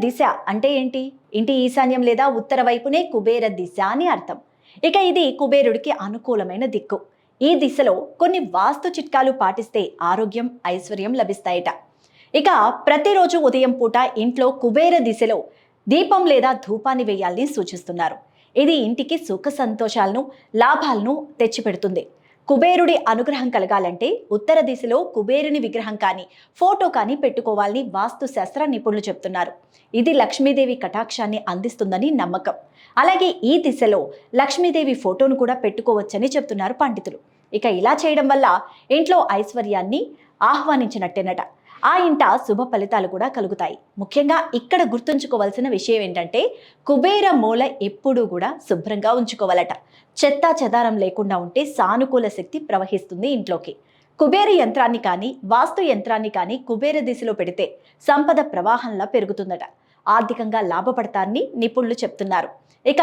దిశ అంటే ఏంటి? ఇంటి ఈశాన్యం లేదా ఉత్తర వైపునే కుబేర దిశ అని అర్థం. ఇక ఇది కుబేరుడికి అనుకూలమైన దిక్కు. ఈ దిశలో కొన్ని వాస్తు చిట్కాలు పాటిస్తే ఆరోగ్యం, ఐశ్వర్యం లభిస్తాయట. ఇక ప్రతిరోజు ఉదయం పూట ఇంట్లో కుబేర దిశలో దీపం లేదా ధూపాన్ని వేయాలని సూచిస్తున్నారు. ఇది ఇంటికి సుఖ సంతోషాలను, లాభాలను తెచ్చిపెడుతుంది. కుబేరుడి అనుగ్రహం కలగాలంటే ఉత్తర దిశలో కుబేరుని విగ్రహం కానీ ఫోటో కానీ పెట్టుకోవాలని వాస్తు శాస్త్ర నిపుణులు చెప్తున్నారు. ఇది లక్ష్మీదేవి కటాక్షాన్ని అందిస్తుందని నమ్మకం. అలాగే ఈ దిశలో లక్ష్మీదేవి ఫోటోను కూడా పెట్టుకోవచ్చని చెప్తున్నారు పండితులు. ఇక ఇలా చేయడం వల్ల ఇంట్లో ఐశ్వర్యాన్ని ఆహ్వానించినట్టేనట. ఆ ఇంట శుభ ఫలితాలు కూడా కలుగుతాయి. ముఖ్యంగా ఇక్కడ గుర్తుంచుకోవాల్సిన విషయం ఏంటంటే కుబేర మూల ఎప్పుడూ కూడా శుభ్రంగా ఉంచుకోవాలట. చెత్తా చెదారం లేకుండా ఉంటే సానుకూల శక్తి ప్రవహిస్తుంది ఇంట్లోకి. కుబేర యంత్రాన్ని కానీ వాస్తు యంత్రాన్ని కానీ కుబేర దిశలో పెడితే సంపద ప్రవాహంలా పెరుగుతుందట. ఆర్థికంగా లాభపడతారని నిపుణులు చెప్తున్నారు. ఇక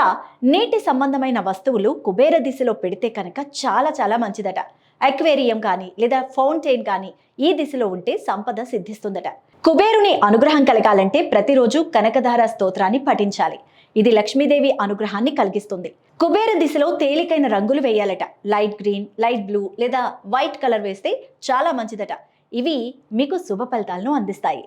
నీటి సంబంధమైన వస్తువులు కుబేర దిశలో పెడితే కనుక చాలా చాలా మంచిదట. అక్వేరియం కానీ లేదా ఫౌంటైన్ కానీ ఈ దిశలో ఉంటే సంపద సిద్ధిస్తుందట. కుబేరుని అనుగ్రహం కలగాలంటే ప్రతిరోజు కనకధార స్తోత్రాన్ని పఠించాలి. ఇది లక్ష్మీదేవి అనుగ్రహాన్ని కలిగిస్తుంది. కుబేర దిశలో తేలికైన రంగులు వేయాలట. లైట్ గ్రీన్, లైట్ బ్లూ లేదా వైట్ కలర్ వేస్తే చాలా మంచిదట. ఇవి మీకు శుభ ఫలితాలను అందిస్తాయి.